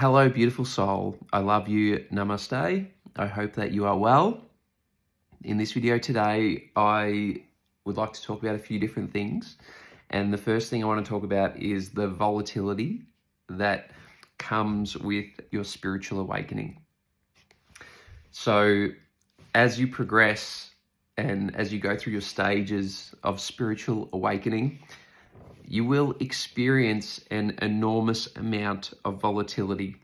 Hello, beautiful soul. I love you. Namaste. I hope that you are well. In this video today, I would like to talk about a few different things. And the first thing I want to talk about is the volatility that comes with your spiritual awakening. So as you progress and as you go through your stages of spiritual awakening, you will experience an enormous amount of volatility.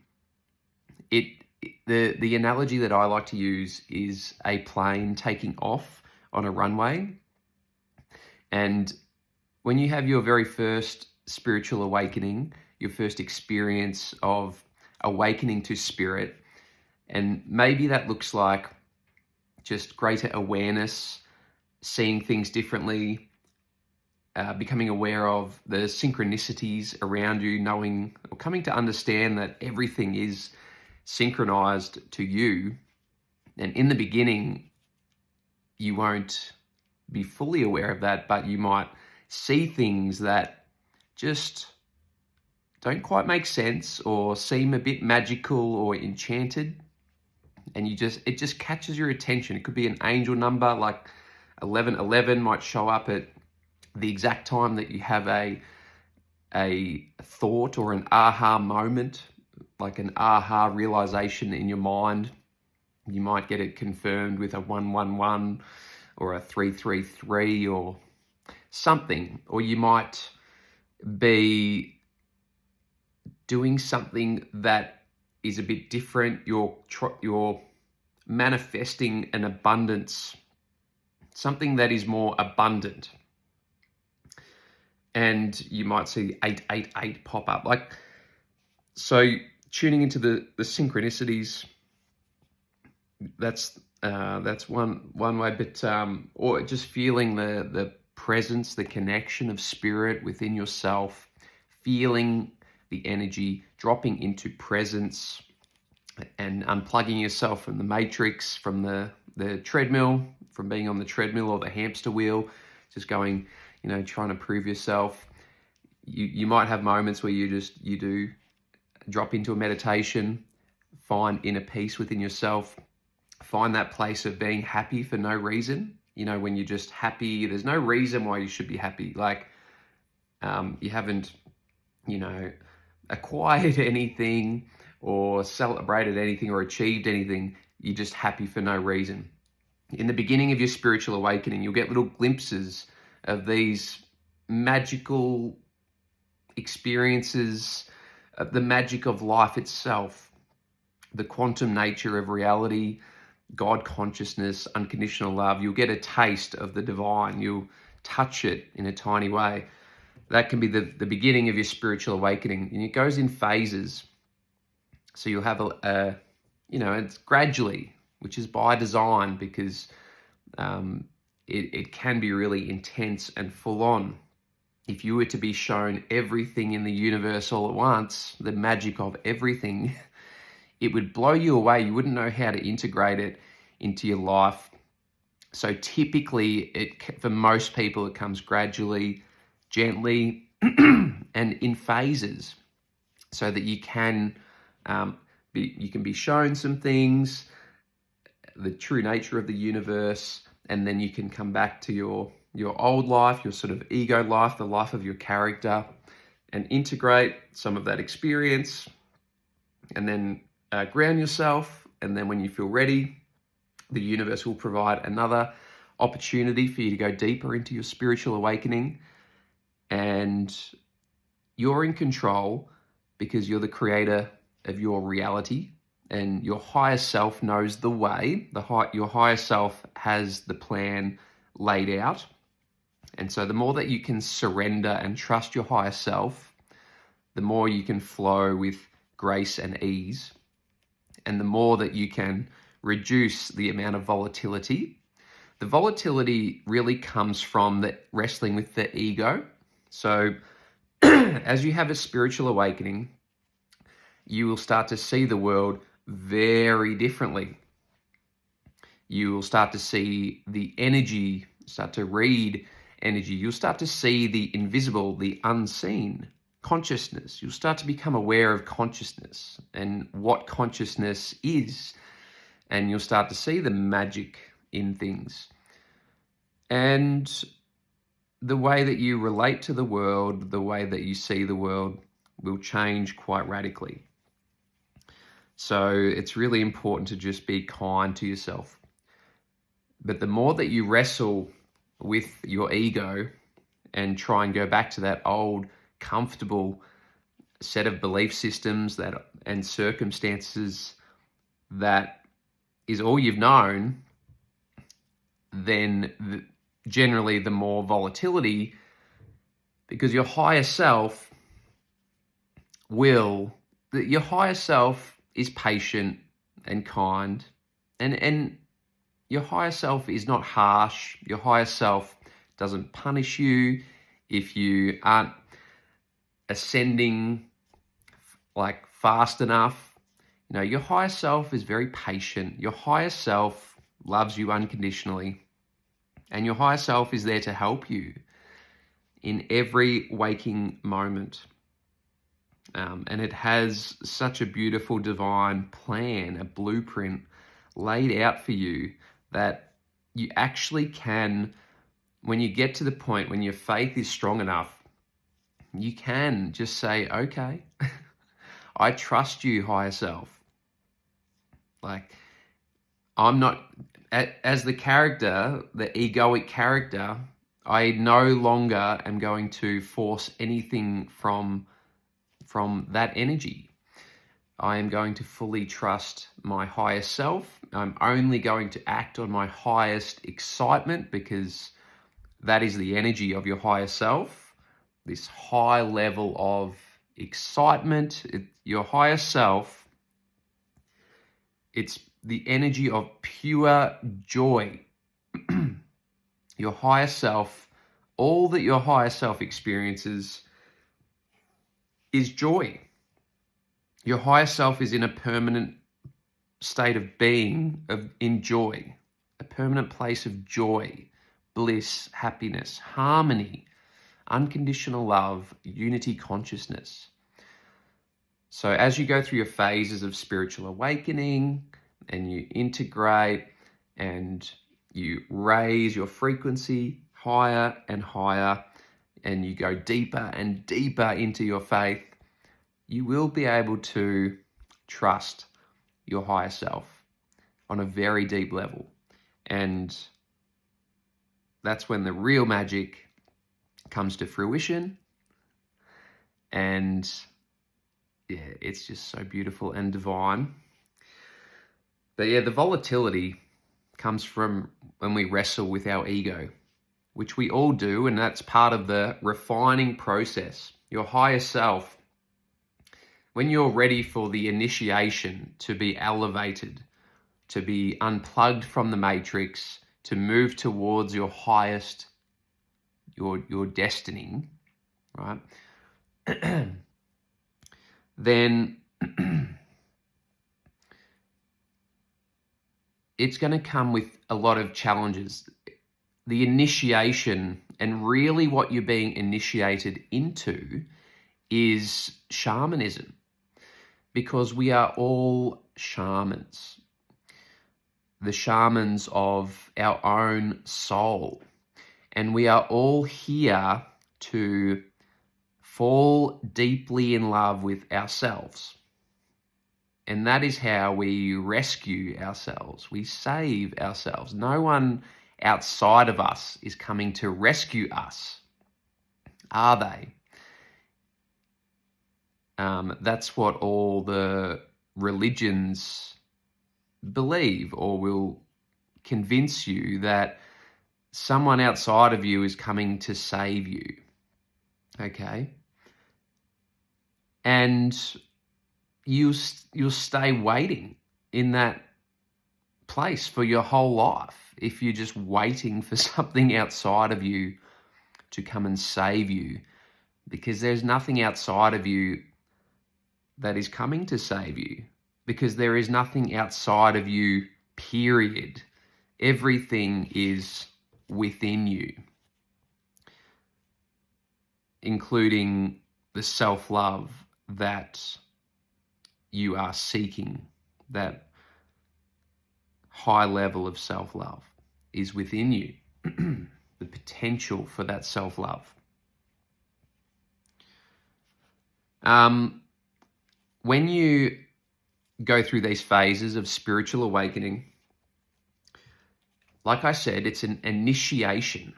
The analogy that I like to use is a plane taking off on a runway. And when you have your very first spiritual awakening, your first experience of awakening to spirit, and maybe that looks like just greater awareness, seeing things differently, becoming aware of the synchronicities around you, knowing or coming to understand that everything is synchronized to you. And in the beginning, you won't be fully aware of that, but you might see things that just don't quite make sense or seem a bit magical or enchanted. And it just catches your attention. It could be an angel number, like 1111 might show up at the exact time that you have a thought or an aha moment, like an aha realization in your mind. You might get it confirmed with a 111 or a 333 or something, or you might be doing something that is a bit different. You're manifesting an abundance, something that is more abundant. And you might see 888 pop up. So tuning into the synchronicities, that's one way, but or just feeling the presence, the connection of spirit within yourself, feeling the energy, dropping into presence and unplugging yourself from the matrix, from the treadmill, from being on the treadmill or the hamster wheel, just going, trying to prove yourself. You might have moments where you do drop into a meditation, find inner peace within yourself, find that place of being happy for no reason. When you're just happy, there's no reason why you should be happy. You haven't, acquired anything or celebrated anything or achieved anything. You're just happy for no reason. In the beginning of your spiritual awakening, you'll get little glimpses of these magical experiences, of the magic of life itself, the quantum nature of reality, God consciousness, unconditional love. You'll get a taste of the divine. You'll touch it in a tiny way. That can be the beginning of your spiritual awakening, and it goes in phases. So you'll have it's gradually, which is by design, because it can be really intense and full on. If you were to be shown everything in the universe all at once, the magic of everything, it would blow you away. You wouldn't know how to integrate it into your life. So typically, for most people, it comes gradually, gently, and in phases, so that you can be shown some things, the true nature of the universe, and then you can come back to your old life, your sort of ego life, the life of your character, and integrate some of that experience, and then ground yourself. And then when you feel ready, the universe will provide another opportunity for you to go deeper into your spiritual awakening. And you're in control because you're the creator of your reality, and your higher self knows the way. Your higher self has the plan laid out. And so the more that you can surrender and trust your higher self, the more you can flow with grace and ease, and the more that you can reduce the amount of volatility. The volatility really comes from the wrestling with the ego. So as you have a spiritual awakening, you will start to see the world very differently. You will start to see the energy, start to read energy. You'll start to see the invisible, the unseen. consciousness. You'll start to become aware of consciousness and what consciousness is. And you'll start to see the magic in things. And the way that you relate to the world, the way that you see the world will change quite radically. So it's really important to just be kind to yourself. But the more that you wrestle with your ego and try and go back to that old, comfortable set of belief systems and circumstances that is all you've known, then generally the more volatility, because your higher self is patient and kind, and your higher self is not harsh. Your higher self doesn't punish you if you aren't ascending like fast enough. Your higher self is very patient. Your higher self loves you unconditionally, and your higher self is there to help you in every waking moment. And it has such a beautiful divine plan, a blueprint laid out for you that you actually can, when you get to the point when your faith is strong enough, you can just say, okay, I trust you, higher self. Like, I'm not, as the character, the egoic character, I no longer am going to force anything from that energy. I am going to fully trust my higher self. I'm only going to act on my highest excitement, because that is the energy of your higher self. This high level of excitement, your higher self, it's the energy of pure joy. Your higher self, all that your higher self experiences is joy. Your higher self is in a permanent state of being, in joy, a permanent place of joy, bliss, happiness, harmony, unconditional love, unity consciousness. So as you go through your phases of spiritual awakening and you integrate and you raise your frequency higher and higher, and you go deeper and deeper into your faith, you will be able to trust your higher self on a very deep level. And that's when the real magic comes to fruition. And yeah, it's just so beautiful and divine. But yeah, the volatility comes from when we wrestle with our ego, which we all do, and that's part of the refining process. Your higher self, when you're ready for the initiation to be elevated, to be unplugged from the matrix, to move towards your highest, your destiny, right? Then it's going to come with a lot of challenges. The initiation, and really what you're being initiated into, is shamanism, because we are all shamans, the shamans of our own soul, and we are all here to fall deeply in love with ourselves. And that is how we rescue ourselves. We save ourselves. No one outside of us is coming to rescue us, are they? That's what all the religions believe, or will convince you that someone outside of you is coming to save you. Okay? And you'll stay waiting in that place for your whole life if you're just waiting for something outside of you to come and save you, because there's nothing outside of you that is coming to save you, because there is nothing outside of you, period. Everything is within you, including the self-love that you are seeking, that high level of self-love is within you, the potential for that self-love. When you go through these phases of spiritual awakening, like I said, it's an initiation.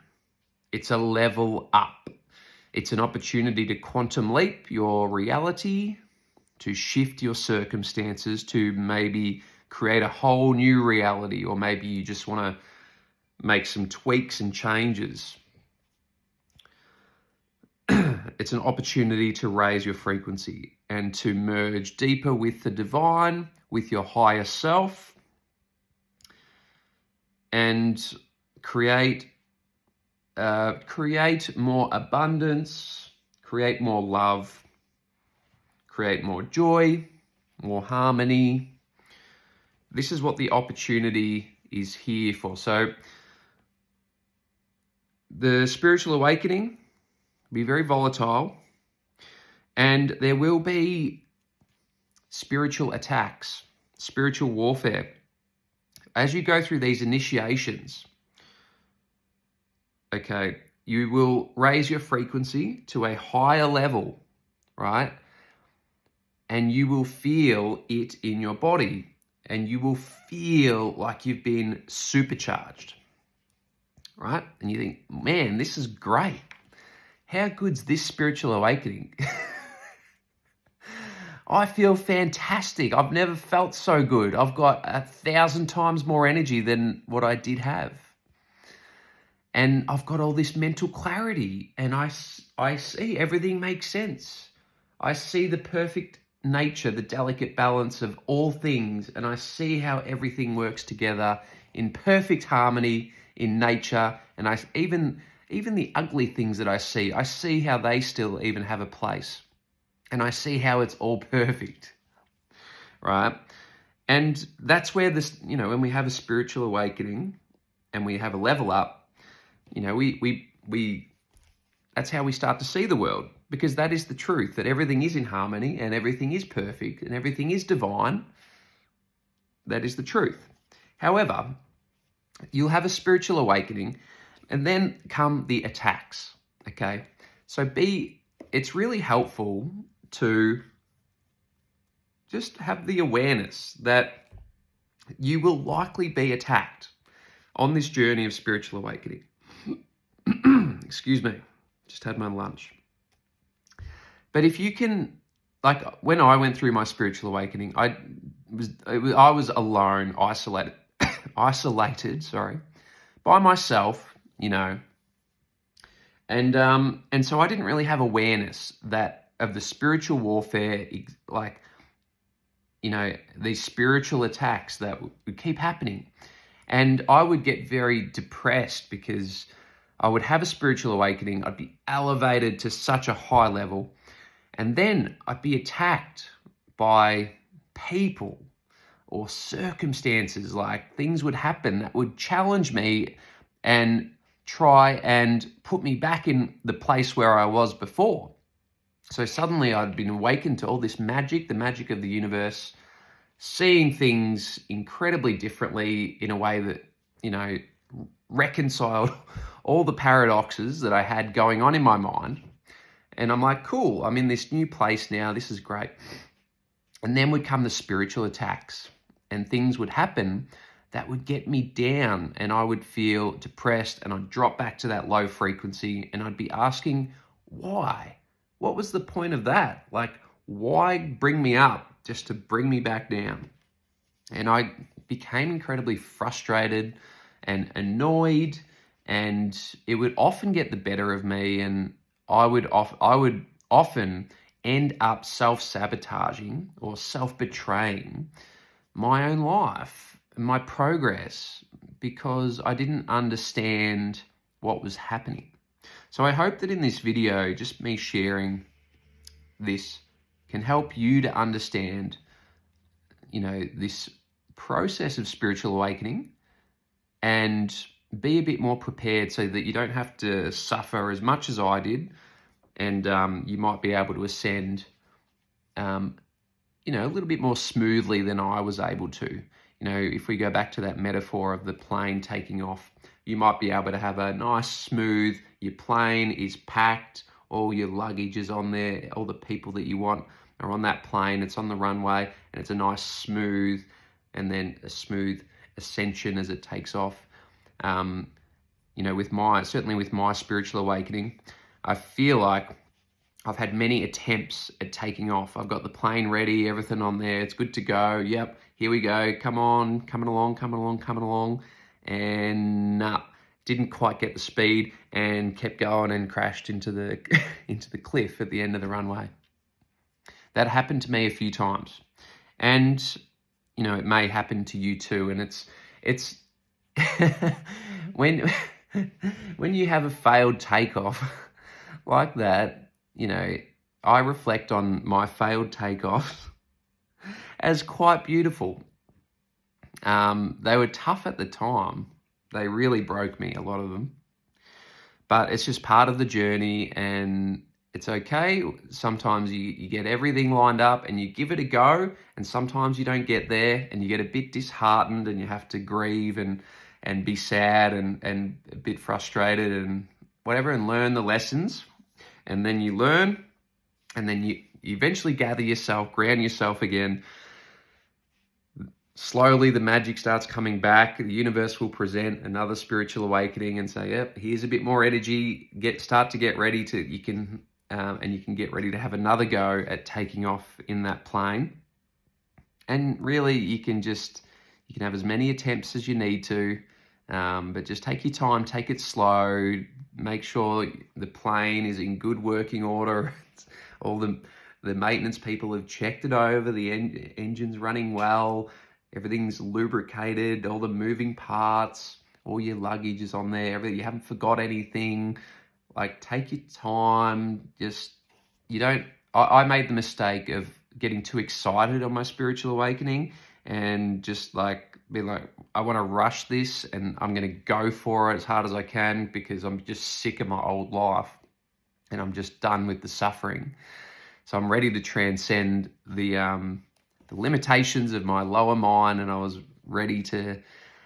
It's a level up. It's an opportunity to quantum leap your reality, to shift your circumstances, to maybe create a whole new reality, or maybe you just want to make some tweaks and changes. It's an opportunity to raise your frequency and to merge deeper with the divine, with your higher self, and create more abundance, create more love, create more joy, more harmony. This is what the opportunity is here for. So the spiritual awakening will be very volatile, and there will be spiritual attacks, spiritual warfare. As you go through these initiations, okay, you will raise your frequency to a higher level, right? And you will feel it in your body, and you will feel like you've been supercharged, right? And you think, man, this is great. How good's this spiritual awakening? I feel fantastic. I've never felt so good. I've got 1,000 times more energy than what I did have. And I've got all this mental clarity, and I see everything makes sense. I see the perfect nature, the delicate balance of all things, and I see how everything works together in perfect harmony in nature. And even the ugly things that I see how they still even have a place. And I see how it's all perfect, right? And that's where this, when we have a spiritual awakening and we have a level up, that's how we start to see the world, because that is the truth, that everything is in harmony and everything is perfect and everything is divine. That is the truth. However, you'll have a spiritual awakening and then come the attacks, okay? So it's really helpful to just have the awareness that you will likely be attacked on this journey of spiritual awakening. Excuse me, just had my lunch. But if you can, like when I went through my spiritual awakening, I was alone, isolated, by myself, and so I didn't really have awareness of the spiritual warfare, these spiritual attacks that would keep happening. And I would get very depressed because I would have a spiritual awakening. I'd be elevated to such a high level. And then I'd be attacked by people or circumstances, like things would happen that would challenge me and try and put me back in the place where I was before. So suddenly I'd been awakened to all this magic, the magic of the universe, seeing things incredibly differently in a way that, reconciled all the paradoxes that I had going on in my mind. And I'm like, cool, I'm in this new place now. This is great. And then would come the spiritual attacks, and things would happen that would get me down, and I would feel depressed, and I'd drop back to that low frequency, and I'd be asking, why? What was the point of that? Like, why bring me up just to bring me back down? And I became incredibly frustrated and annoyed, and it would often get the better of me, and I would often end up self-sabotaging or self-betraying my own life, my progress, because I didn't understand what was happening. So I hope that in this video, just me sharing this can help you to understand, this process of spiritual awakening, and be a bit more prepared so that you don't have to suffer as much as I did, and you might be able to ascend, a little bit more smoothly than I was able to. If we go back to that metaphor of the plane taking off, you might be able to have a nice smooth, your plane is packed, all your luggage is on there, all the people that you want are on that plane, it's on the runway, and it's a nice smooth, and then a smooth ascension as it takes off. Certainly with my spiritual awakening, I feel like I've had many attempts at taking off. I've got the plane ready, everything on there, it's good to go. Yep, here we go, come on, coming along. And nah, didn't quite get the speed and kept going and crashed into the into the cliff at the end of the runway. That happened to me a few times. And, it may happen to you too. And it's when you have a failed takeoff like that, I reflect on my failed takeoffs as quite beautiful. They were tough at the time. They really broke me, a lot of them. But it's just part of the journey, and it's okay. Sometimes you get everything lined up and you give it a go, and sometimes you don't get there and you get a bit disheartened and you have to grieve and be sad and a bit frustrated and whatever, and learn the lessons. And then you learn, and then you eventually gather yourself, ground yourself again. Slowly the magic starts coming back. The universe will present another spiritual awakening and say, yep, here's a bit more energy. Start to get ready to, you can get ready to have another go at taking off in that plane. And really you can have as many attempts as you need to, but just take your time, take it slow, make sure the plane is in good working order. All the maintenance people have checked it over, the engine's running well, everything's lubricated, all the moving parts, all your luggage is on there, you haven't forgot anything. Like, take your time. I made the mistake of getting too excited on my spiritual awakening and just be like, I want to rush this and I'm going to go for it as hard as I can because I'm just sick of my old life and I'm just done with the suffering. So I'm ready to transcend the limitations of my lower mind, and I was ready to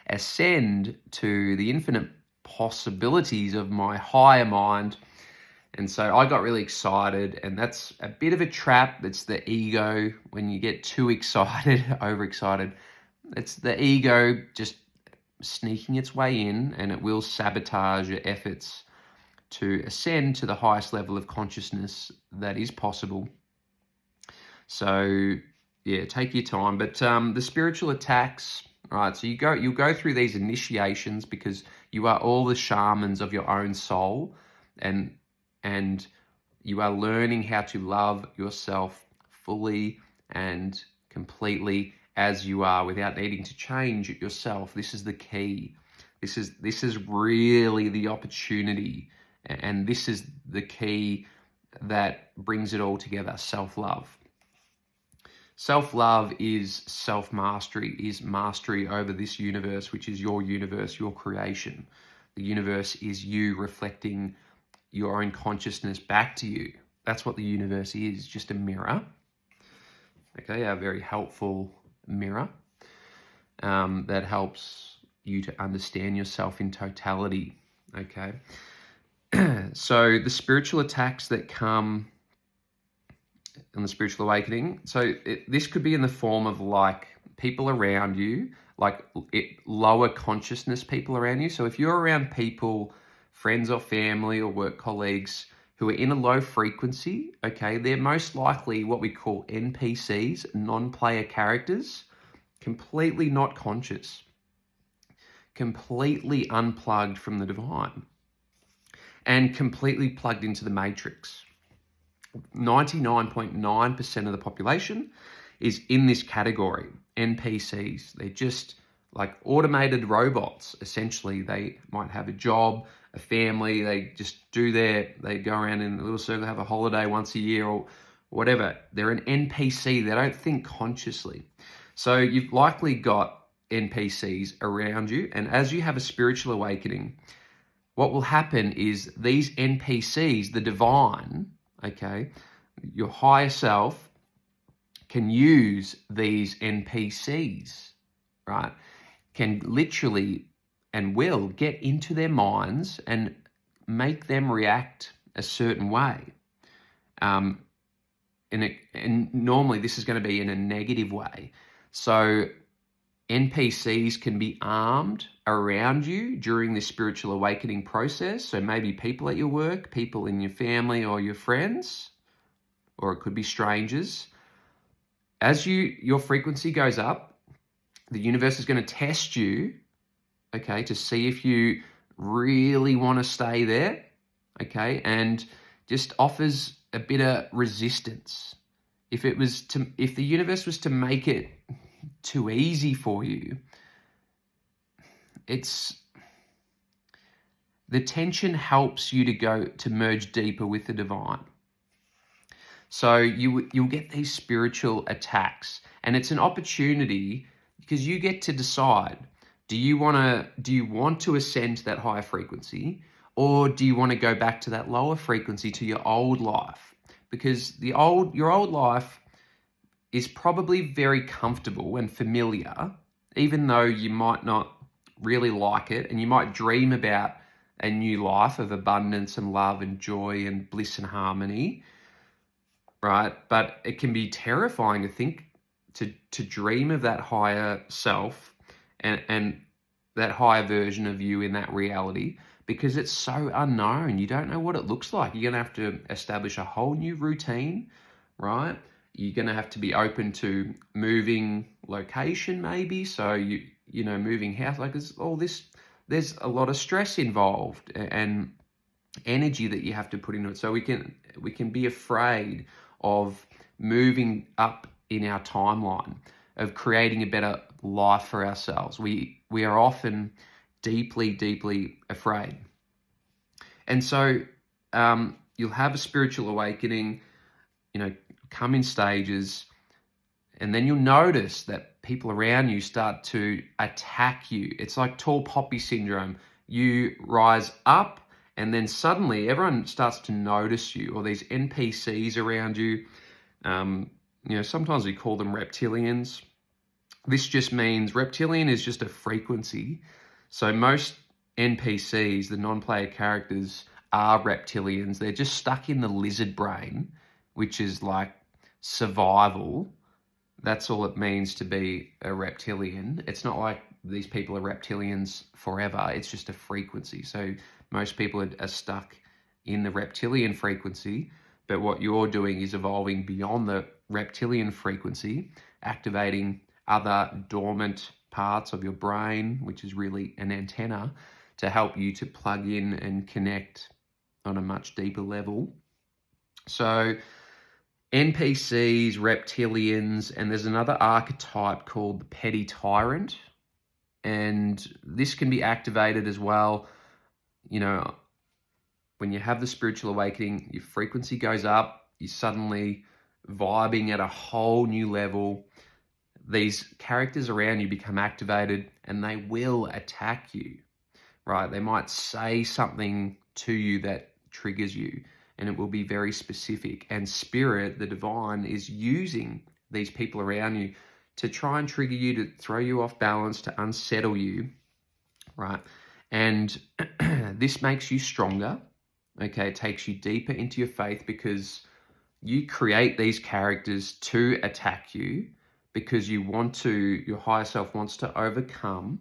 ascend to the infinite possibilities of my higher mind. And so I got really excited, and that's a bit of a trap. It's the ego. When you get too excited, overexcited, it's the ego just sneaking its way in, and it will sabotage your efforts to ascend to the highest level of consciousness that is possible. So yeah, take your time. But the spiritual attacks, right? So you'll go through these initiations because you are all the shamans of your own soul, and you are learning how to love yourself fully and completely as you are without needing to change it yourself. This is the key. This is really the opportunity, and this is the key that brings it all together. Self-love. Self-love is self-mastery, is mastery over this universe, which is your universe, your creation. The universe is you reflecting your own consciousness back to you. That's what the universe is, just a mirror. Okay, a very helpful mirror that helps you to understand yourself in totality. Okay, so the spiritual attacks that come in the spiritual awakening, this could be in the form of people around you, lower consciousness people around you. So if you're around people, friends or family or work colleagues who are in a low frequency, okay, they're most likely what we call NPCs, non-player characters, completely not conscious, completely unplugged from the divine, and completely plugged into the matrix. 99.9% of the population is in this category, NPCs. They're just like automated robots, essentially. They might have a job, a family, they just they go around in a little circle, have a holiday once a year or whatever. They're an NPC, they don't think consciously. So you've likely got NPCs around you, and as you have a spiritual awakening, what will happen is these NPCs, the divine, okay? Your higher self can use these NPCs, right? Can literally and will get into their minds and make them react a certain way. And normally this is going to be in a negative way. So NPCs can be armed around you during this spiritual awakening process. So maybe people at your work, people in your family or your friends, or it could be strangers. As your frequency goes up, the universe is going to test you, okay, to see if you really want to stay there, okay, and just offers a bit of resistance. If the universe was to make it too easy for you, the tension helps you to merge deeper with the divine. So you'll get these spiritual attacks, and it's an opportunity because you get to decide, do you want to ascend to that higher frequency, or do you want to go back to that lower frequency, to your old life? Because your old life is probably very comfortable and familiar, even though you might not really like it, and you might dream about a new life of abundance and love and joy and bliss and harmony, right? But it can be terrifying to think, to dream of that higher self and that higher version of you in that reality, because it's so unknown. You don't know what it looks like. You're going to have to establish a whole new routine, right? You're going to have to be open to moving location, maybe. So you know, moving house, like there's a lot of stress involved and energy that you have to put into it. So we can be afraid of moving up in our timeline, of creating a better life for ourselves. We are often deeply, deeply afraid. And so you'll have a spiritual awakening, you know, come in stages, and then you'll notice that people around you start to attack you. It's like tall poppy syndrome. You rise up, and then suddenly everyone starts to notice you, or these NPCs around you. You know, sometimes we call them reptilians. This just means reptilian is just a frequency. So most NPCs, the non-player characters, are reptilians. They're just stuck in the lizard brain, which is like survival. That's all it means to be a reptilian. It's not like these people are reptilians forever. It's just a frequency. So most people are stuck in the reptilian frequency, but what you're doing is evolving beyond the reptilian frequency, activating other dormant parts of your brain, which is really an antenna, to help you to plug in and connect on a much deeper level. So NPCs, reptilians, and there's another archetype called the petty tyrant. And this can be activated as well. You know, when you have the spiritual awakening, your frequency goes up, you're suddenly vibing at a whole new level. These characters around you become activated and they will attack you, right? They might say something to you that triggers you, and it will be very specific. And Spirit, the divine, is using these people around you to try and trigger you, to throw you off balance, to unsettle you, right? And this makes you stronger, okay? It takes you deeper into your faith, because you create these characters to attack you because your higher self wants to overcome.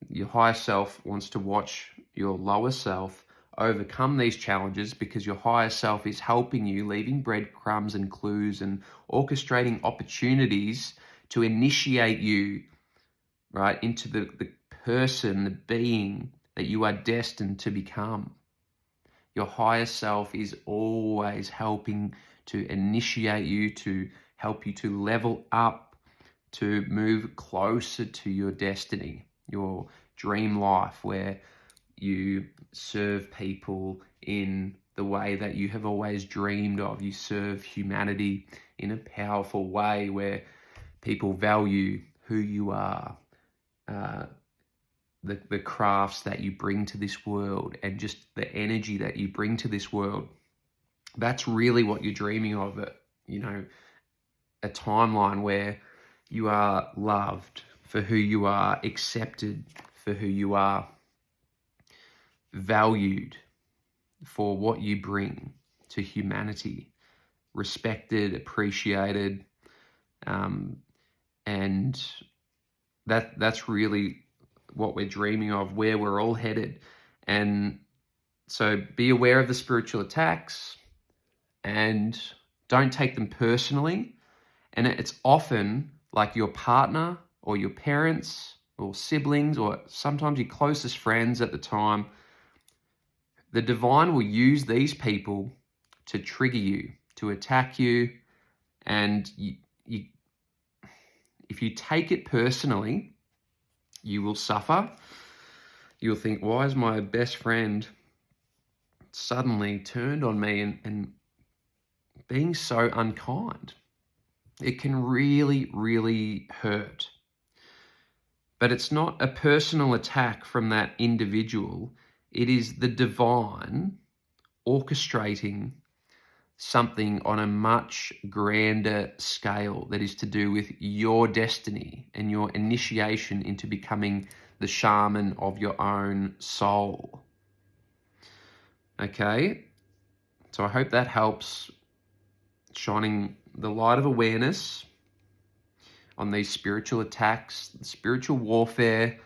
Your higher self wants to watch your lower self overcome these challenges, because your higher self is helping you, leaving breadcrumbs and clues and orchestrating opportunities to initiate you, right, into the person, the being that you are destined to become. Your higher self is always helping to initiate you, to help you to level up, to move closer to your destiny, your dream life, where you serve people in the way that you have always dreamed of. You serve humanity in a powerful way where people value who you are, the crafts that you bring to this world, and just the energy that you bring to this world. That's really what you're dreaming of, you know, a timeline where you are loved for who you are, accepted for who you are, valued for what you bring to humanity, respected, appreciated, and that's really what we're dreaming of, where we're all headed. And so be aware of the spiritual attacks and don't take them personally. And it's often like your partner or your parents or siblings or sometimes your closest friends at the time. The divine will use these people to trigger you, to attack you. And if you take it personally, you will suffer. You'll think, why is my best friend suddenly turned on me and being so unkind? It can really, really hurt. But it's not a personal attack from that individual. It is the divine orchestrating something on a much grander scale that is to do with your destiny and your initiation into becoming the shaman of your own soul. Okay? So I hope that helps, shining the light of awareness on these spiritual attacks, spiritual warfare.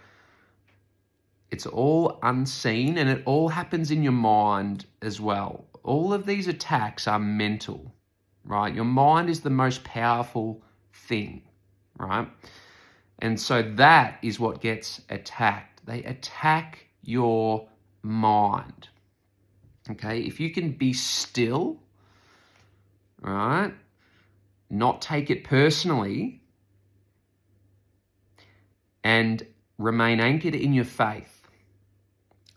It's all unseen and it all happens in your mind as well. All of these attacks are mental, right? Your mind is the most powerful thing, right? And so that is what gets attacked. They attack your mind, okay? If you can be still, right? Not take it personally and remain anchored in your faith,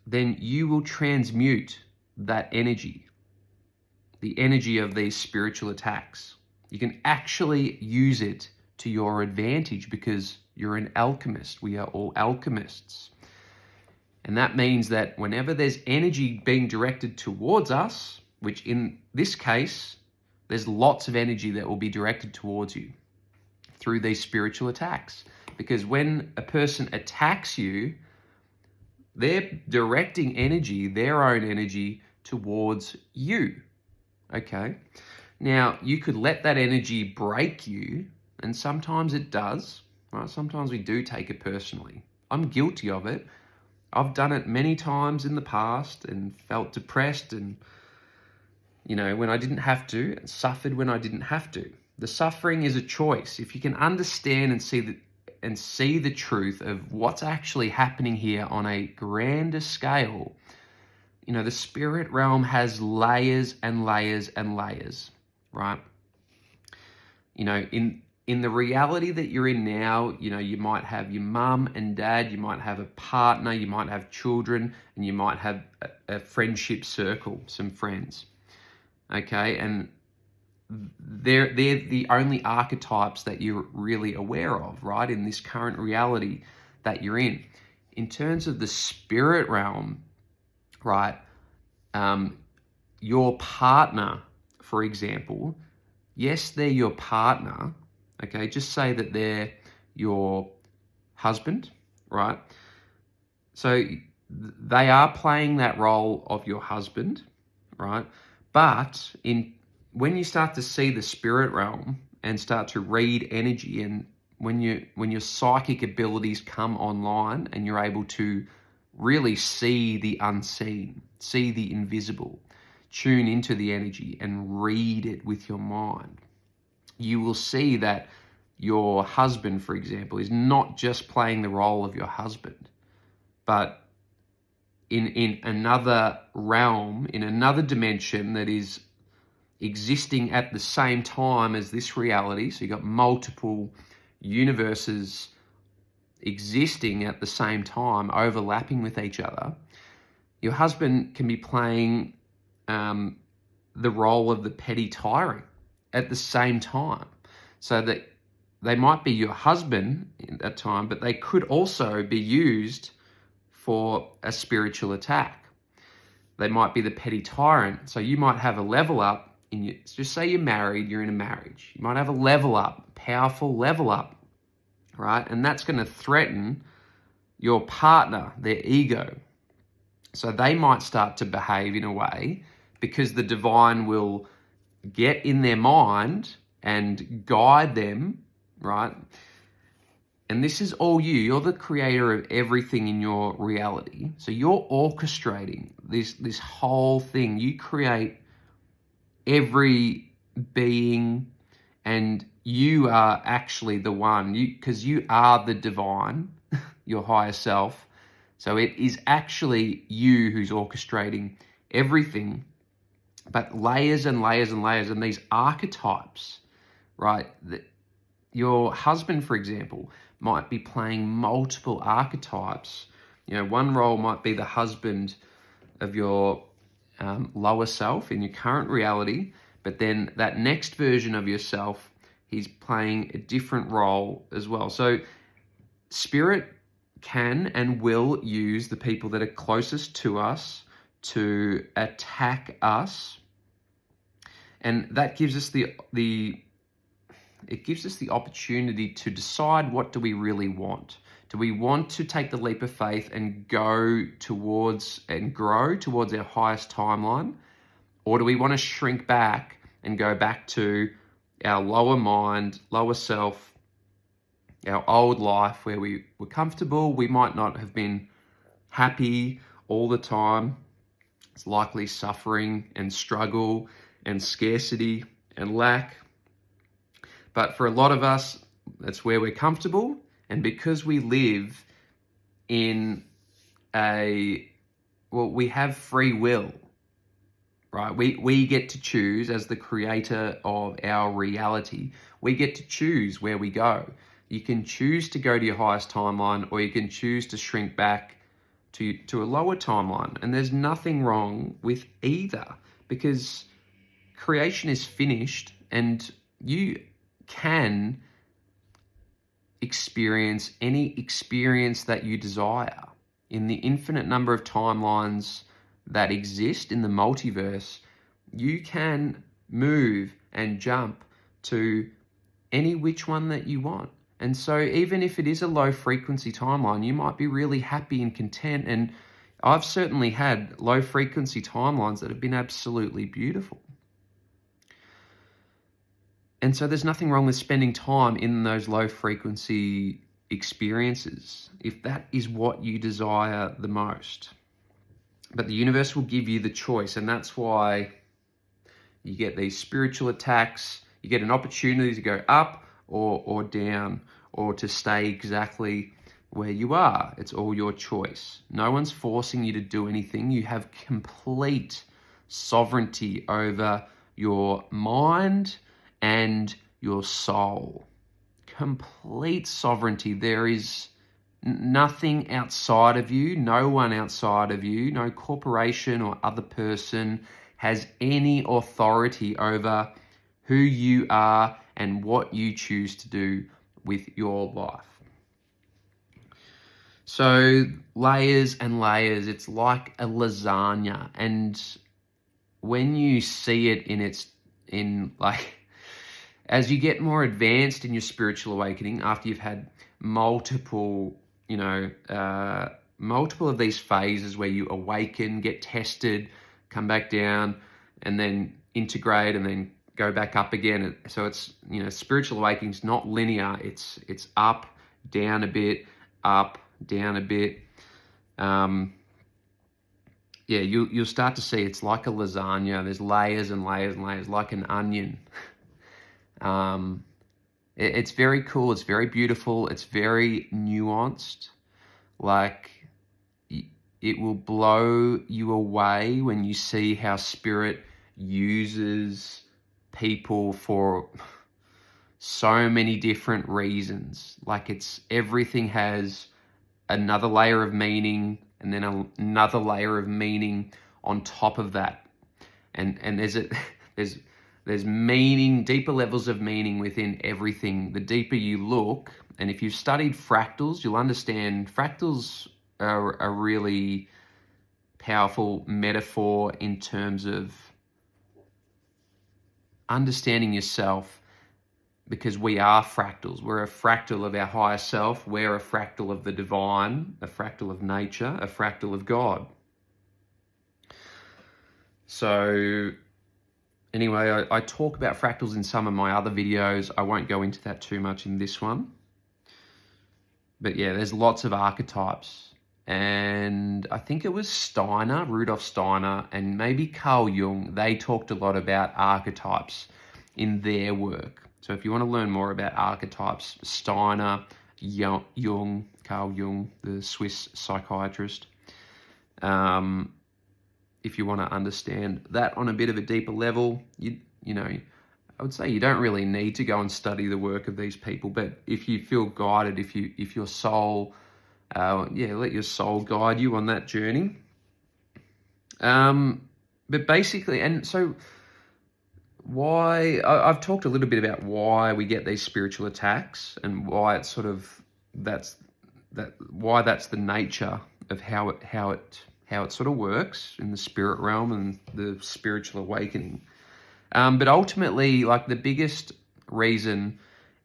then you will transmute that energy, the energy of these spiritual attacks. You can actually use it to your advantage because you're an alchemist. We are all alchemists. And that means that whenever there's energy being directed towards us, which in this case, there's lots of energy that will be directed towards you through these spiritual attacks. Because when a person attacks you, they're directing energy, their own energy, towards you. Okay? Now, you could let that energy break you, and sometimes it does. Right? Sometimes we do take it personally. I'm guilty of it. I've done it many times in the past and felt depressed and, when I didn't have to, and suffered when I didn't have to. The suffering is a choice. If you can understand and see the truth of what's actually happening here on a grander scale, the spirit realm has layers and layers and layers, right? In the reality that you're in now, you might have your mum and dad, you might have a partner, you might have children, and you might have a friendship circle, some friends, okay? And they're the only archetypes that you're really aware of, right? In this current reality that you're in. In terms of the spirit realm, right? Your partner, for example, yes, they're your partner, okay? Just say that they're your husband, right? So they are playing that role of your husband, right? But when you start to see the spirit realm and start to read energy, and when your psychic abilities come online and you're able to really see the unseen, see the invisible, tune into the energy and read it with your mind, you will see that your husband, for example, is not just playing the role of your husband, but in another realm, in another dimension that is existing at the same time as this reality. So you've got multiple universes existing at the same time, overlapping with each other. Your husband can be playing the role of the petty tyrant at the same time. So that they might be your husband at that time, but they could also be used for a spiritual attack. They might be the petty tyrant. So you might have a level up in your, just say you're married, you're in a marriage. You might have a level up, powerful level up, right? And that's going to threaten your partner, their ego. So they might start to behave in a way because the divine will get in their mind and guide them, right? And this is all you. You're the creator of everything in your reality. So you're orchestrating this whole thing. You create every being, and you are actually the one, because you are the divine, your higher self. So it is actually you who's orchestrating everything, but layers and layers and layers, and these archetypes, right? Your husband, for example, might be playing multiple archetypes. You know, one role might be the husband of your lower self in your current reality, but then that next version of yourself, he's playing a different role as well. So spirit can and will use the people that are closest to us to attack us, and that gives us it gives us the opportunity to decide, what do we really want? Do we want to take the leap of faith and go towards and grow towards our highest timeline? Or do we want to shrink back and go back to our lower mind, lower self, our old life where we were comfortable? We might not have been happy all the time. It's likely suffering and struggle and scarcity and lack. But for a lot of us, that's where we're comfortable. And because we live in we have free will, right? We get to choose as the creator of our reality. We get to choose where we go. You can choose to go to your highest timeline, or you can choose to shrink back to a lower timeline. And there's nothing wrong with either, because creation is finished, and you can experience any experience that you desire in the infinite number of timelines that exist in the multiverse. You can move and jump to any which one that you want. And so even if it is a low frequency timeline, you might be really happy and content. And I've certainly had low frequency timelines that have been absolutely beautiful. And so there's nothing wrong with spending time in those low frequency experiences if that is what you desire the most. But the universe will give you the choice, and that's why you get these spiritual attacks. You get an opportunity to go up or down, or to stay exactly where you are. It's all your choice. No one's forcing you to do anything. You have complete sovereignty over your mind and your soul. Complete sovereignty. There is nothing outside of you, no one outside of you, no corporation or other person has any authority over who you are and what you choose to do with your life. So layers and layers, it's like a lasagna. And when you see it as you get more advanced in your spiritual awakening, after you've had multiple of these phases where you awaken, get tested, come back down, and then integrate, and then go back up again. So it's, spiritual awakening is not linear. It's up, down a bit, up, down a bit. You'll start to see it's like a lasagna. There's layers and layers and layers, like an onion. It's very cool. It's very beautiful. It's very nuanced. Like, it will blow you away when you see how spirit uses people for so many different reasons. Like, everything has another layer of meaning, and then another layer of meaning on top of that. And there's meaning, deeper levels of meaning within everything. The deeper you look, and if you've studied fractals, you'll understand fractals are really powerful metaphor in terms of understanding yourself, because we are fractals. We're a fractal of our higher self. We're a fractal of the divine, a fractal of nature, a fractal of God. So anyway, I talk about fractals in some of my other videos. I won't go into that too much in this one. But yeah, there's lots of archetypes. And I think it was Rudolf Steiner, and maybe Carl Jung, they talked a lot about archetypes in their work. So if you want to learn more about archetypes, Steiner, Jung, Carl Jung, the Swiss psychiatrist, if you want to understand that on a bit of a deeper level, you know, I would say you don't really need to go and study the work of these people, but if you feel guided, if your soul, let your soul guide you on that journey. But basically, and so I've talked a little bit about why we get these spiritual attacks and why it's sort of why that's the nature of how it sort of works in the spirit realm and the spiritual awakening. But ultimately, like, the biggest reason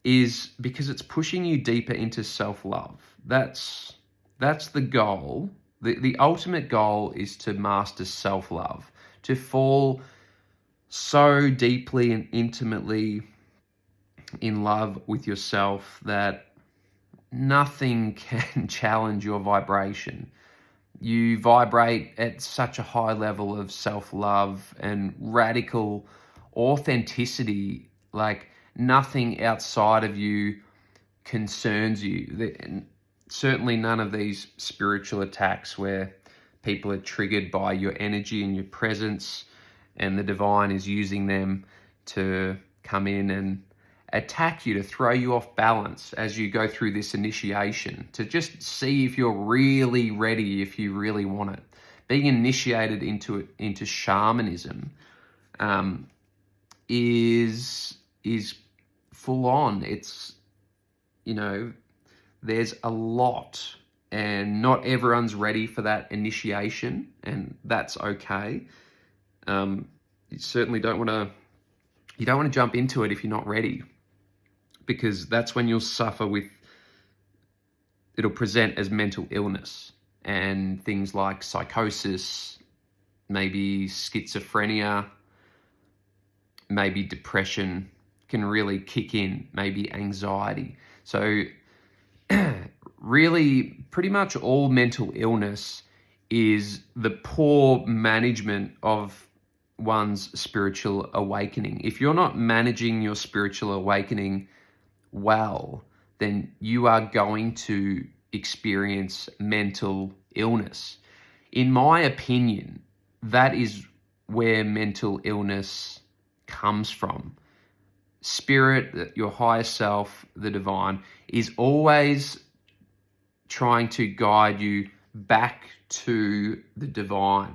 is because it's pushing you deeper into self-love. That's the goal. The ultimate goal is to master self-love, to fall so deeply and intimately in love with yourself that nothing can challenge your vibration. You vibrate at such a high level of self-love and radical authenticity, like nothing outside of you concerns you. Certainly none of these spiritual attacks where people are triggered by your energy and your presence, and the divine is using them to come in and attack you, to throw you off balance as you go through this initiation, to just see if you're really ready, if you really want it. Being initiated into shamanism is full on. It's, there's a lot, and not everyone's ready for that initiation, and that's okay. You certainly don't want to jump into it if you're not ready, because that's when you'll suffer with, it'll present as mental illness, and things like psychosis, maybe schizophrenia, maybe depression can really kick in, maybe anxiety. So really, pretty much all mental illness is the poor management of one's spiritual awakening. If you're not managing your spiritual awakening well, then you are going to experience mental illness. In my opinion, that is where mental illness comes from. Spirit, your higher self, the divine, is always trying to guide you back to the divine.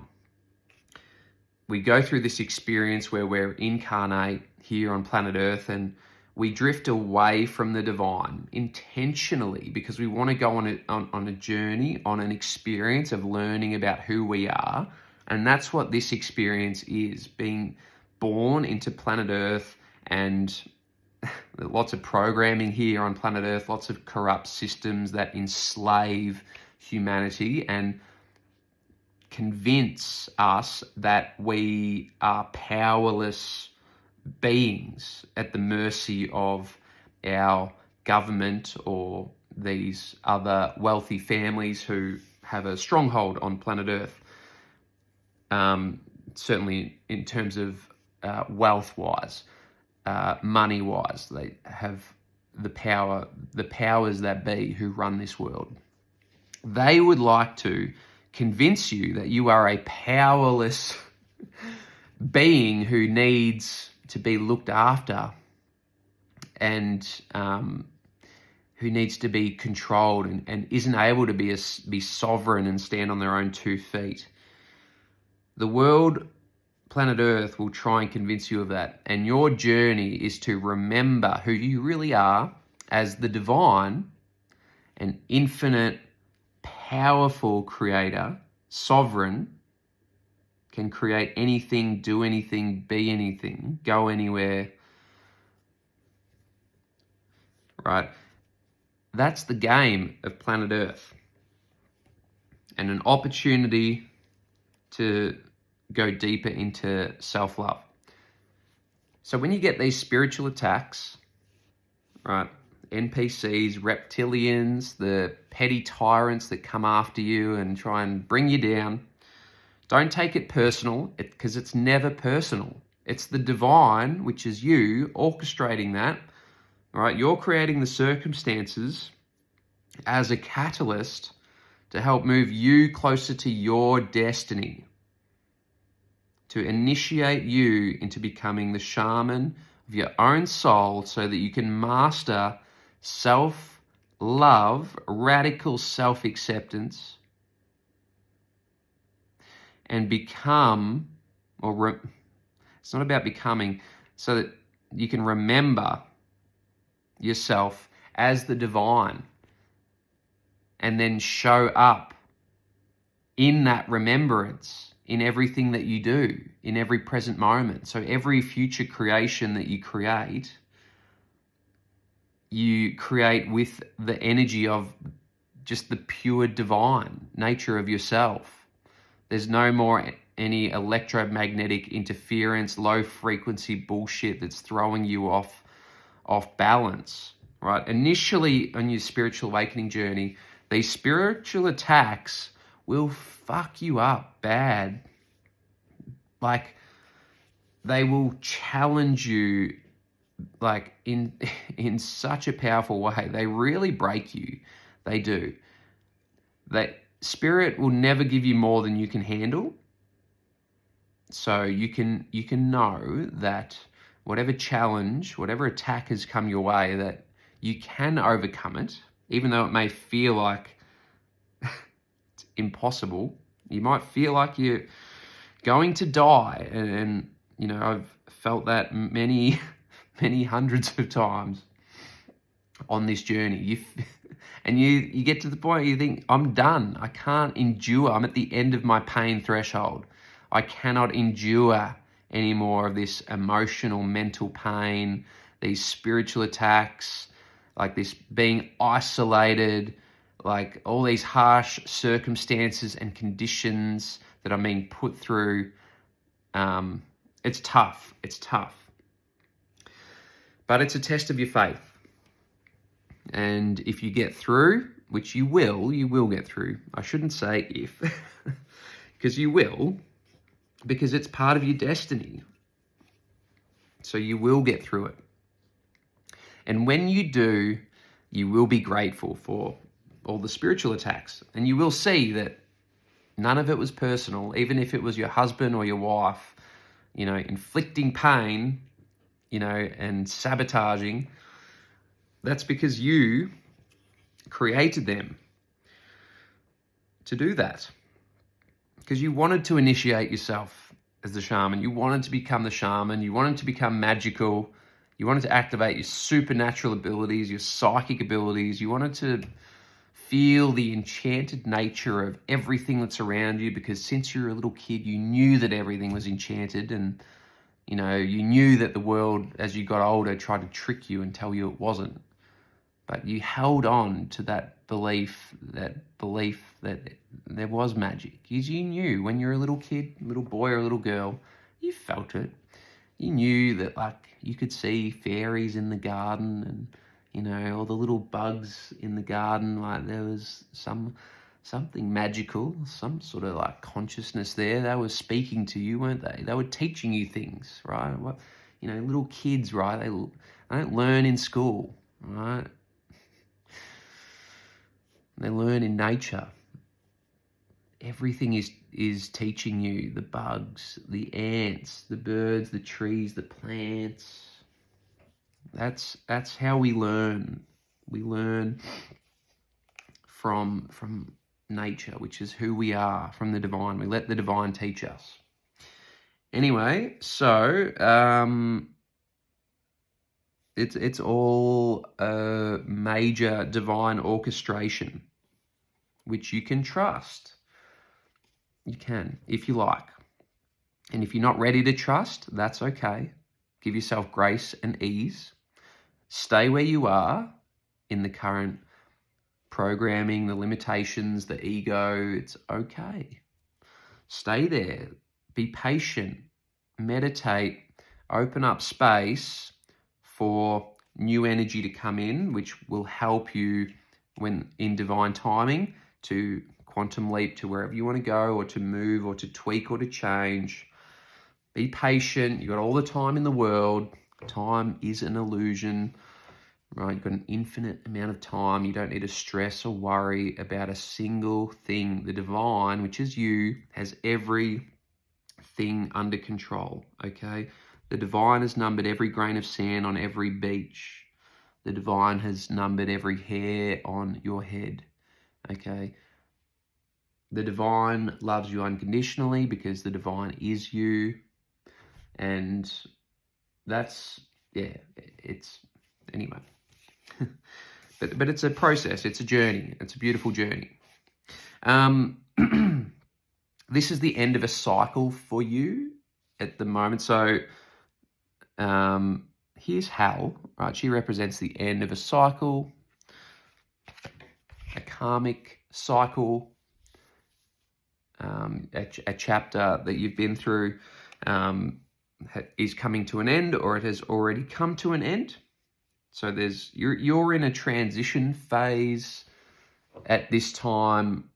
We go through this experience where we're incarnate here on planet Earth, and we drift away from the divine intentionally because we want to go on a journey, on an experience of learning about who we are. And that's what this experience is, being born into planet Earth, and lots of programming here on planet Earth, lots of corrupt systems that enslave humanity and convince us that we are powerless beings at the mercy of our government or these other wealthy families who have a stronghold on planet Earth. Certainly in terms of wealth-wise, money-wise, they have the powers that be who run this world. They would like to convince you that you are a powerless being who needs to be looked after and who needs to be controlled and isn't able to be sovereign and stand on their own 2 feet. The world, planet Earth, will try and convince you of that. And your journey is to remember who you really are as the divine, an infinite, powerful creator, sovereign, can create anything, do anything, be anything, go anywhere, right? That's the game of planet Earth, and an opportunity to go deeper into self-love. So when you get these spiritual attacks, right, NPCs, reptilians, the petty tyrants that come after you and try and bring you down, don't take it personal, because it's never personal. It's the divine, which is you, orchestrating that, right? You're creating the circumstances as a catalyst to help move you closer to your destiny, to initiate you into becoming the shaman of your own soul so that you can master self-love, radical self-acceptance, and become, it's not about becoming, so that you can remember yourself as the divine and then show up in that remembrance in everything that you do, in every present moment. So every future creation that you create with the energy of just the pure divine nature of yourself. There's no more any electromagnetic interference, low frequency bullshit that's throwing you off balance, right? Initially on your spiritual awakening journey, these spiritual attacks will fuck you up bad. Like, they will challenge you, like, in such a powerful way. They really break you. They do. That spirit will never give you more than you can handle. So you can know that whatever challenge, whatever attack has come your way, that you can overcome it, even though it may feel like it's impossible. You might feel like you're going to die, and you know, I've felt that many hundreds of times on this journey. And you get to the point where you think, I'm done. I can't endure. I'm at the end of my pain threshold. I cannot endure any more of this emotional, mental pain, these spiritual attacks, like this being isolated, like all these harsh circumstances and conditions that I'm being put through. It's tough. It's tough. But it's a test of your faith. And if you get through, which you will get through. I shouldn't say if, because you will, because it's part of your destiny. So you will get through it. And when you do, you will be grateful for all the spiritual attacks. And you will see that none of it was personal, even if it was your husband or your wife, you know, inflicting pain, you know, and sabotaging. That's because you created them to do that. Because you wanted to initiate yourself as the shaman. You wanted to become the shaman. You wanted to become magical. You wanted to activate your supernatural abilities, your psychic abilities. You wanted to feel the enchanted nature of everything that's around you, because since you were a little kid, you knew that everything was enchanted, and you know, you knew that the world, as you got older, tried to trick you and tell you it wasn't. But you held on to that belief that there was magic. Because you knew when you're a little kid, little boy or a little girl, you felt it. You knew that, like, you could see fairies in the garden, and, you know, all the little bugs in the garden, like there was something magical, some sort of like consciousness there. They were speaking to you, weren't they? They were teaching you things, right? What, you know, little kids, right? They don't learn in school, right? They learn in nature. Everything is teaching you. The bugs, the ants, the birds, the trees, the plants. That's how we learn. We learn from nature, which is who we are, from the divine. We let the divine teach us. Anyway, so it's all a major divine orchestration, which you can trust. You can, if you like. And if you're not ready to trust, that's okay. Give yourself grace and ease. Stay where you are in the current programming, the limitations, the ego. It's okay. Stay there. Be patient. Meditate. Open up space for new energy to come in, which will help you when in divine timing to quantum leap to wherever you want to go, or to move, or to tweak, or to change. Be patient. You've got all the time in the world. Time is an illusion, right? You've got an infinite amount of time. You don't need to stress or worry about a single thing. The divine, which is you, has everything under control, okay? The divine has numbered every grain of sand on every beach. The divine has numbered every hair on your head, okay? The divine loves you unconditionally because the divine is you. And that's, yeah, it's, anyway. but it's a process, it's a journey, it's a beautiful journey. This is the end of a cycle for you at the moment. So here's Hal, right? She represents the end of a cycle, a karmic cycle, a chapter that you've been through is coming to an end, or it has already come to an end. So you're in a transition phase at this time,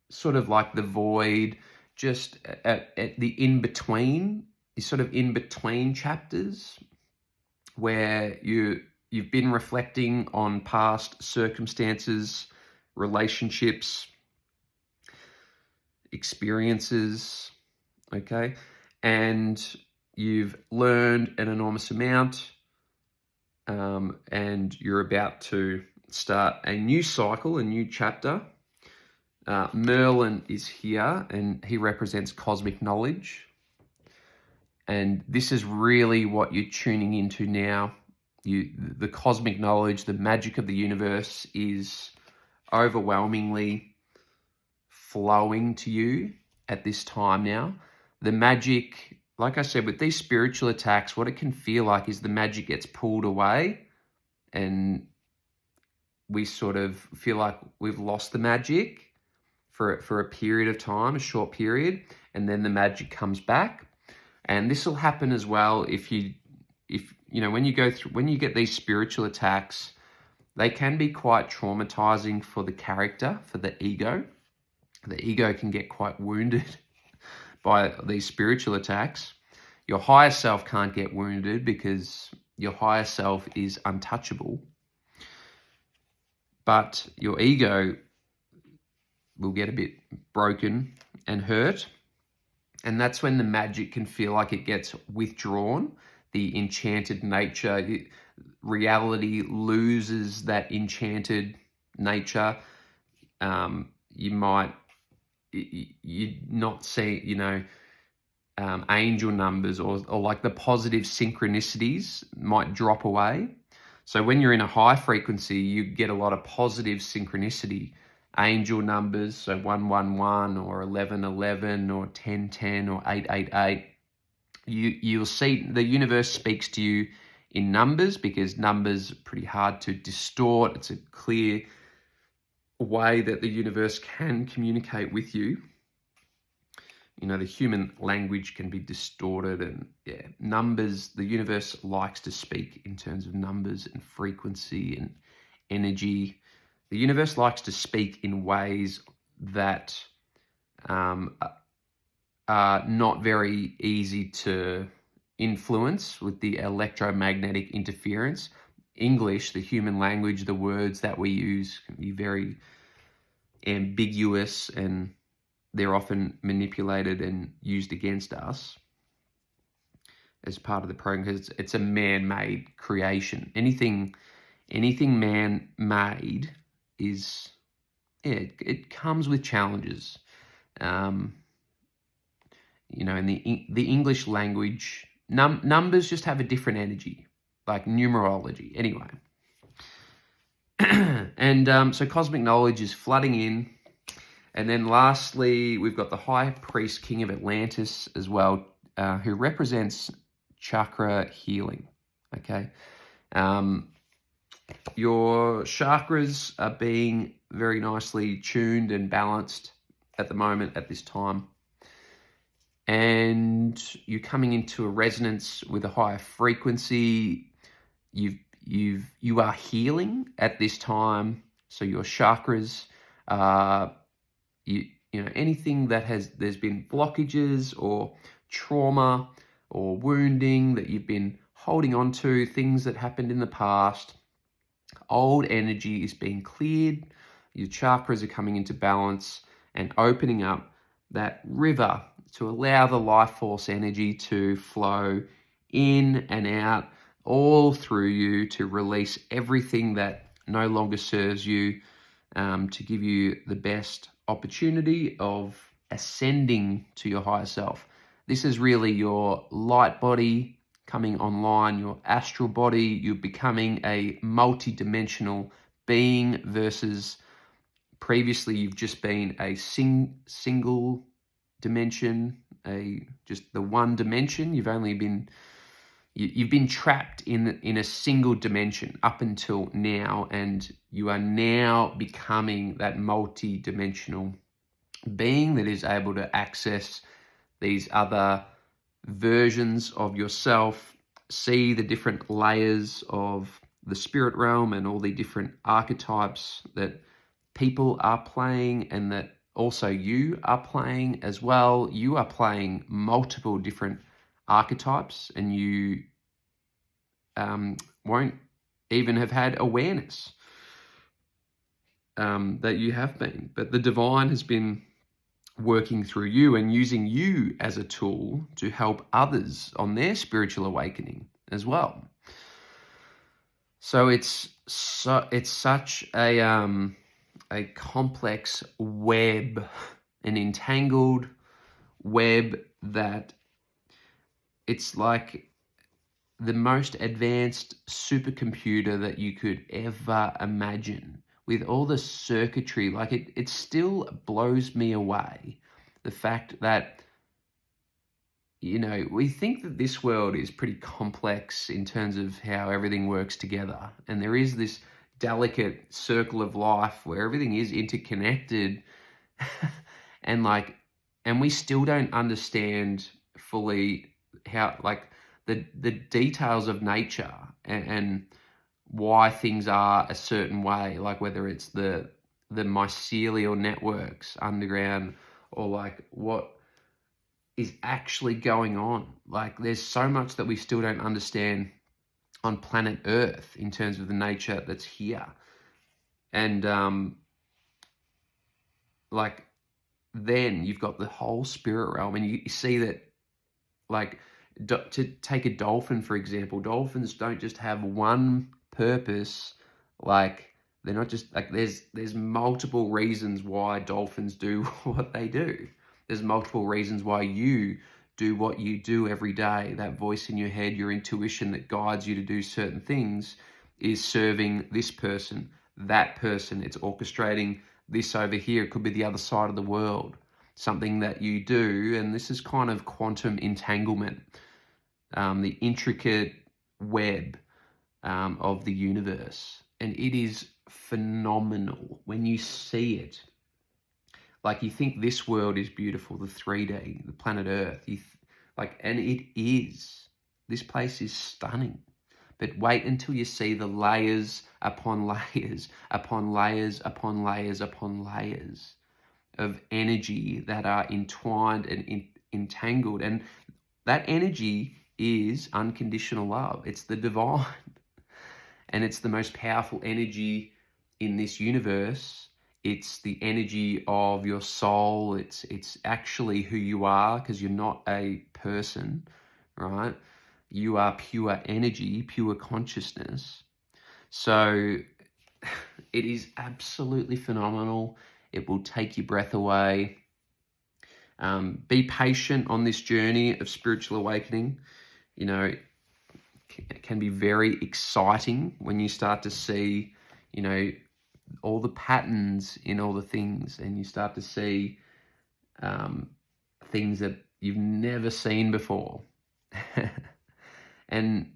sort of like the void, just at the in-between, is sort of in-between chapters where you've been reflecting on past circumstances, relationships, experiences, okay? And you've learned an enormous amount, and you're about to start a new cycle, a new chapter. Merlin is here, and he represents cosmic knowledge. And this is really what you're tuning into now. The cosmic knowledge, the magic of the universe is overwhelmingly flowing to you at this time now. The magic, like I said, with these spiritual attacks, what it can feel like is the magic gets pulled away, and we sort of feel like we've lost the magic for a period of time, a short period, and then the magic comes back. And this will happen as well if you know, when you get these spiritual attacks, they can be quite traumatizing for the character, for the ego. The ego can get quite wounded by these spiritual attacks. Your higher self can't get wounded because your higher self is untouchable. But your ego will get a bit broken and hurt. And that's when the magic can feel like it gets withdrawn. The enchanted nature, reality loses that enchanted nature. You might not see, angel numbers or like the positive synchronicities might drop away. So when you're in a high frequency, you get a lot of positive synchronicity. Angel numbers, so 111 or 1111 or 1010 or 888. You'll see the universe speaks to you in numbers, because numbers are pretty hard to distort. It's a clear way that the universe can communicate with you. The human language can be distorted, and numbers, the universe likes to speak in terms of numbers and frequency and energy. The universe likes to speak in ways that are not very easy to influence with the electromagnetic interference. English, the human language, the words that we use can be very ambiguous, and they're often manipulated and used against us as part of the program, because it's a man-made creation. Anything man-made is, it comes with challenges. In the English language, numbers just have a different energy, like numerology. Anyway, and so cosmic knowledge is flooding in. And then lastly, we've got the High Priest King of Atlantis as well, who represents chakra healing. Okay. Your chakras are being very nicely tuned and balanced at the moment, at this time. And you're coming into a resonance with a higher frequency. You are healing at this time. So your chakras, you know, anything that there's been blockages or trauma or wounding that you've been holding on to, things that happened in the past, old energy is being cleared. Your chakras are coming into balance and opening up that river to allow the life force energy to flow in and out all through you, to release everything that no longer serves you, to give you the best opportunity of ascending to your higher self. This is really your light body coming online, your astral body. You're becoming a multi-dimensional being versus previously you've just been a single dimension, just the one dimension. You've been trapped in a single dimension up until now, and you are now becoming that multi-dimensional being that is able to access these other versions of yourself, see the different layers of the spirit realm and all the different archetypes that people are playing, and that also you are playing as well. You are playing multiple different archetypes, and you won't even have had awareness that you have been. But the divine has been working through you and using you as a tool to help others on their spiritual awakening as well. So it's such a complex web, an entangled web, that it's like the most advanced supercomputer that you could ever imagine, with all the circuitry. Like it still blows me away, the fact that, you know, we think that this world is pretty complex in terms of how everything works together, and there is this delicate circle of life where everything is interconnected and we still don't understand fully how, like, the details of nature and why things are a certain way, like whether it's the mycelial networks underground, or like what is actually going on. Like there's so much that we still don't understand on planet Earth in terms of the nature that's here. And like then you've got the whole spirit realm, and you see that, like, to take a dolphin, for example, dolphins don't just have one purpose. Like they're not just like, there's multiple reasons why dolphins do what they do. There's multiple reasons why you do what you do every day. That voice in your head, your intuition that guides you to do certain things, is serving this person, that person. It's orchestrating this over here. It could be the other side of the world, something that you do. And this is kind of quantum entanglement, the intricate web of the universe. And it is phenomenal when you see it. Like, you think this world is beautiful, the 3D, the planet Earth, and it is. This place is stunning. But wait until you see the layers upon layers, upon layers, upon layers, upon layers of energy that are entwined and entangled. And that energy is unconditional love. It's the divine. And it's the most powerful energy in this universe. It's the energy of your soul. It's actually who you are, because you're not a person, right? You are pure energy, pure consciousness. So it is absolutely phenomenal. It will take your breath away. Be patient on this journey of spiritual awakening. You know, it can be very exciting when you start to see, you know, all the patterns in all the things, and you start to see things that you've never seen before. And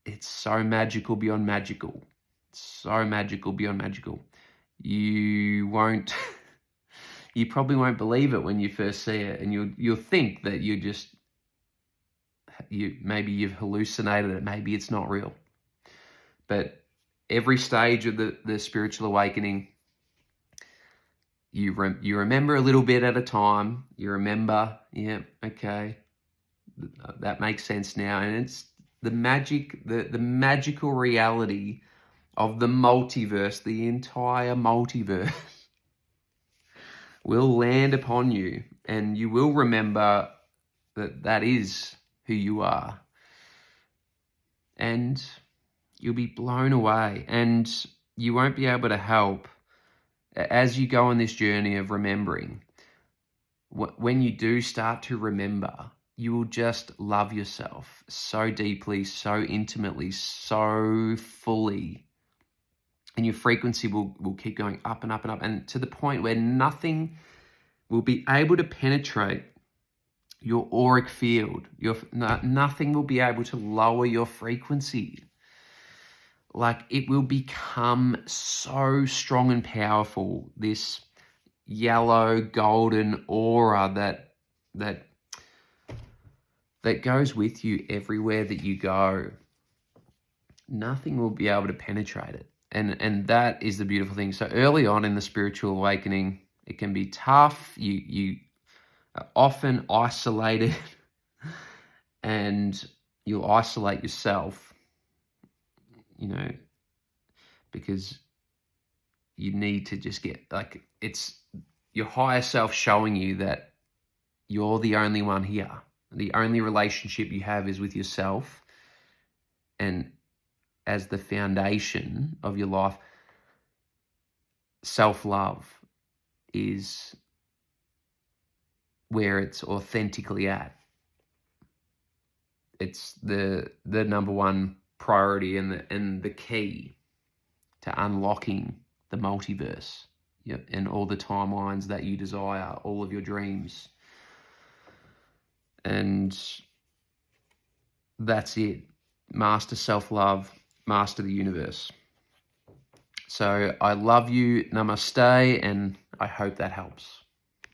it's so magical beyond magical. So magical beyond magical. You probably won't believe it when you first see it, and you'll think that maybe you've hallucinated it, maybe it's not real. But every stage of the spiritual awakening, you remember a little bit at a time. You remember, yeah, okay, that makes sense now, and it's the magical reality of the multiverse, the entire multiverse, will land upon you, and you will remember that is who you are, and you'll be blown away, and you won't be able to help as you go on this journey of remembering. When you do start to remember, you will just love yourself so deeply, so intimately, so fully. And your frequency will keep going up and up and up, and to the point where nothing will be able to penetrate your auric field. Nothing will be able to lower your frequency. Like, it will become so strong and powerful, this yellow golden aura that goes with you everywhere that you go. Nothing will be able to penetrate it. And that is the beautiful thing. So early on in the spiritual awakening, it can be tough. You are often isolated, and you'll isolate yourself, because you need to just get, like, it's your higher self showing you that you're the only one here. The only relationship you have is with yourself, and as the foundation of your life, self-love is where it's authentically at. It's the number one priority and the key to unlocking the multiverse, and all the timelines that you desire, all of your dreams. And that's it. Master self-love, master the universe. So I love you, namaste, and I hope that helps.